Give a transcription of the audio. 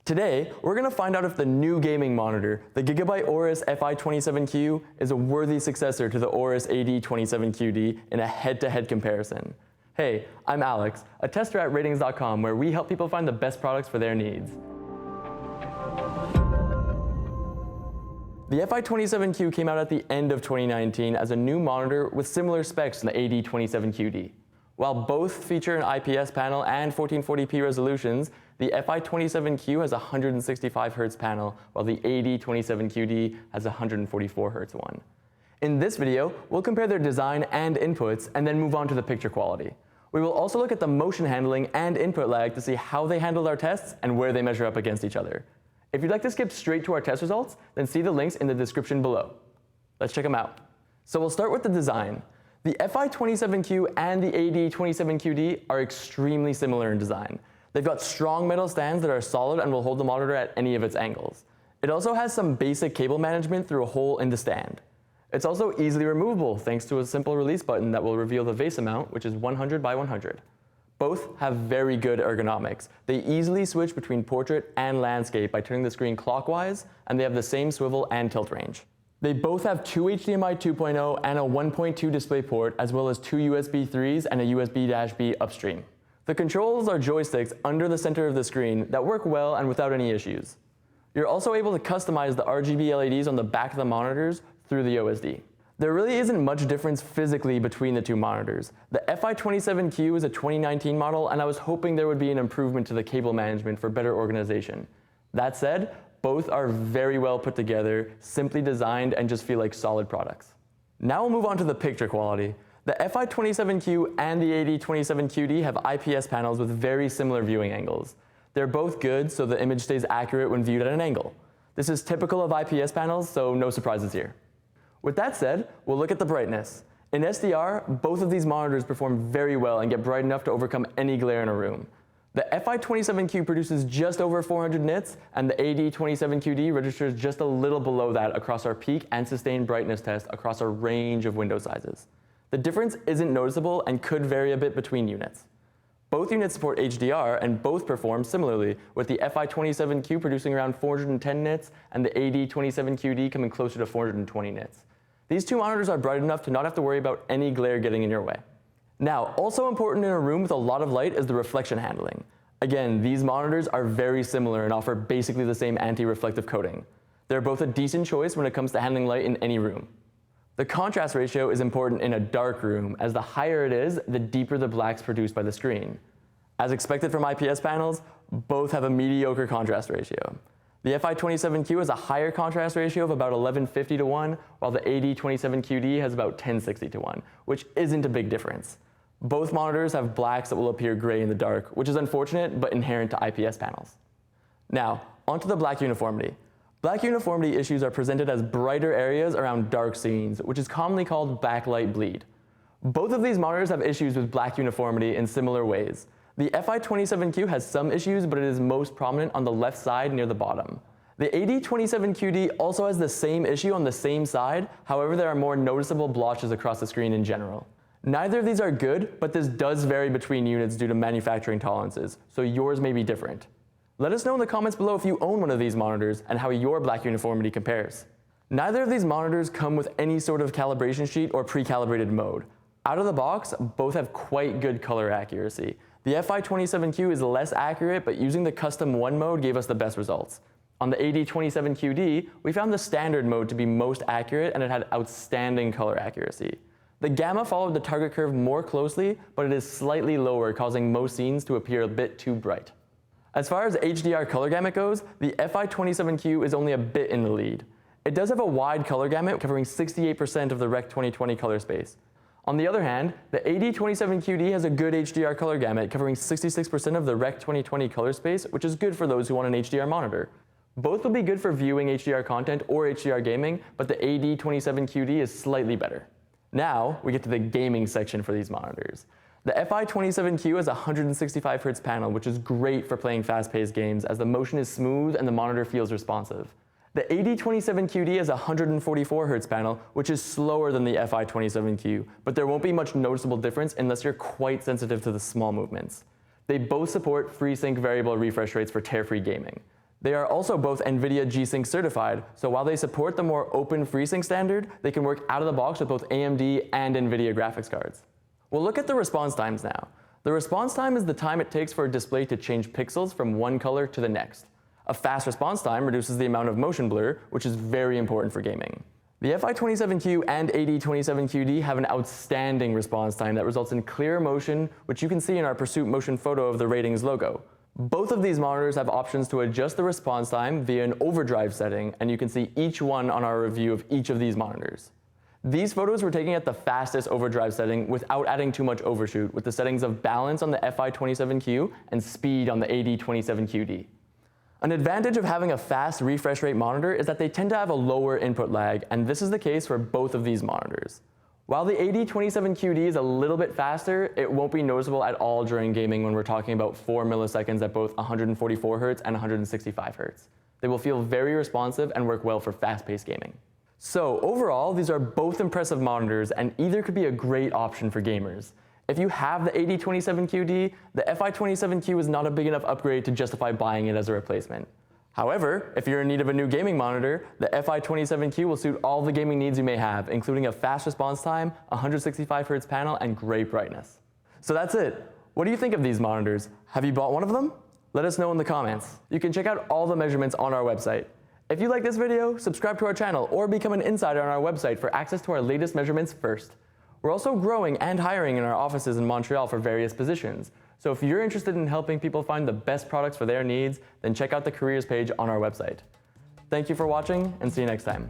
Today, we're going to find out if the new gaming monitor, the Gigabyte Aorus FI27Q, is a worthy successor to the Aorus AD27QD in a head-to-head comparison. Hey, I'm Alex, a tester at Ratings.com, where we help people find the best products for their needs. The FI27Q came out at the end of 2019 as a new monitor with similar specs to the AD27QD. While both feature an IPS panel and 1440p resolutions, the FI27Q has a 165Hz panel, while the AD27QD has a 144Hz one. In this video, we'll compare their design and inputs and then move on to the picture quality. We will also look at the motion handling and input lag to see how they handled our tests and where they measure up against each other. If you'd like to skip straight to our test results, then see the links in the description below. Let's check them out. So we'll start with the design. The FI27Q and the AD27QD are extremely similar in design. They've got strong metal stands that are solid and will hold the monitor at any of its angles. It also has some basic cable management through a hole in the stand. It's also easily removable thanks to a simple release button that will reveal the vase amount, which is 100 by 100. Both have very good ergonomics. They easily switch between portrait and landscape by turning the screen clockwise, and they have the same swivel and tilt range. They both have two HDMI 2.0 and a 1.2 DisplayPort, as well as two USB 3s and a USB-B upstream. The controls are joysticks under the center of the screen that work well and without any issues. You're also able to customize the RGB LEDs on the back of the monitors through the OSD. There really isn't much difference physically between the two monitors. The FI27Q is a 2019 model, and I was hoping there would be an improvement to the cable management for better organization. That said, both are very well put together, simply designed, and just feel like solid products. Now we'll move on to the picture quality. The FI27Q and the AD27QD have IPS panels with very similar viewing angles. They're both good, so the image stays accurate when viewed at an angle. This is typical of IPS panels, so no surprises here. With that said, we'll look at the brightness. In SDR, both of these monitors perform very well and get bright enough to overcome any glare in a room. The FI27Q produces just over 400 nits, and the AD27QD registers just a little below that across our peak and sustained brightness test across a range of window sizes. The difference isn't noticeable and could vary a bit between units. Both units support HDR and both perform similarly, with the FI27Q producing around 410 nits and the AD27QD coming closer to 420 nits. These two monitors are bright enough to not have to worry about any glare getting in your way. Now, also important in a room with a lot of light is the reflection handling. Again, these monitors are very similar and offer basically the same anti-reflective coating. They're both a decent choice when it comes to handling light in any room. The contrast ratio is important in a dark room, as the higher it is, the deeper the blacks produced by the screen. As expected from IPS panels, both have a mediocre contrast ratio. The FI27Q has a higher contrast ratio of about 1150 to 1, while the AD27QD has about 1060 to 1, which isn't a big difference. Both monitors have blacks that will appear gray in the dark, which is unfortunate but inherent to IPS panels. Now, onto the black uniformity. Black uniformity issues are presented as brighter areas around dark scenes, which is commonly called backlight bleed. Both of these monitors have issues with black uniformity in similar ways. The FI27Q has some issues, but it is most prominent on the left side near the bottom. The AD27QD also has the same issue on the same side, however there are more noticeable blotches across the screen in general. Neither of these are good, but this does vary between units due to manufacturing tolerances, so yours may be different. Let us know in the comments below if you own one of these monitors and how your black uniformity compares. Neither of these monitors come with any sort of calibration sheet or pre-calibrated mode. Out of the box, both have quite good color accuracy. The FI27Q is less accurate, but using the custom 1 mode gave us the best results. On the AD27QD, we found the standard mode to be most accurate, and it had outstanding color accuracy. The gamma followed the target curve more closely, but it is slightly lower, causing most scenes to appear a bit too bright. As far as HDR Color Gamut goes, the FI27Q is only a bit in the lead. It does have a wide color gamut covering 68% of the Rec 2020 color space. On the other hand, the AD27QD has a good HDR color gamut covering 66% of the Rec 2020 color space, which is good for those who want an HDR monitor. Both will be good for viewing HDR content or HDR gaming, but the AD27QD is slightly better. Now, we get to the gaming section for these monitors. The FI27Q has a 165Hz panel, which is great for playing fast-paced games as the motion is smooth and the monitor feels responsive. The AD27QD has a 144Hz panel, which is slower than the FI27Q, but there won't be much noticeable difference unless you're quite sensitive to the small movements. They both support FreeSync variable refresh rates for tear-free gaming. They are also both NVIDIA G-Sync certified, so while they support the more open FreeSync standard, they can work out of the box with both AMD and NVIDIA graphics cards. We'll look at the response times now. The response time is the time it takes for a display to change pixels from one color to the next. A fast response time reduces the amount of motion blur, which is very important for gaming. The FI27Q and AD27QD have an outstanding response time that results in clear motion, which you can see in our Pursuit motion photo of the ratings logo. Both of these monitors have options to adjust the response time via an overdrive setting, and you can see each one on our review of each of these monitors. These photos were taken at the fastest overdrive setting without adding too much overshoot, with the settings of balance on the FI27Q and speed on the AD27QD. An advantage of having a fast refresh rate monitor is that they tend to have a lower input lag, and this is the case for both of these monitors. While the AD27QD is a little bit faster, it won't be noticeable at all during gaming when we're talking about 4 milliseconds at both 144 Hz and 165 Hz. They will feel very responsive and work well for fast-paced gaming. So overall, these are both impressive monitors, and either could be a great option for gamers. If you have the AD27QD, the FI27Q is not a big enough upgrade to justify buying it as a replacement. However, if you're in need of a new gaming monitor, the FI27Q will suit all the gaming needs you may have, including a fast response time, 165 Hz panel, and great brightness. So that's it. What do you think of these monitors? Have you bought one of them? Let us know in the comments. You can check out all the measurements on our website. If you like this video, subscribe to our channel or become an insider on our website for access to our latest measurements first. We're also growing and hiring in our offices in Montreal for various positions. So if you're interested in helping people find the best products for their needs, then check out the careers page on our website. Thank you for watching, and see you next time.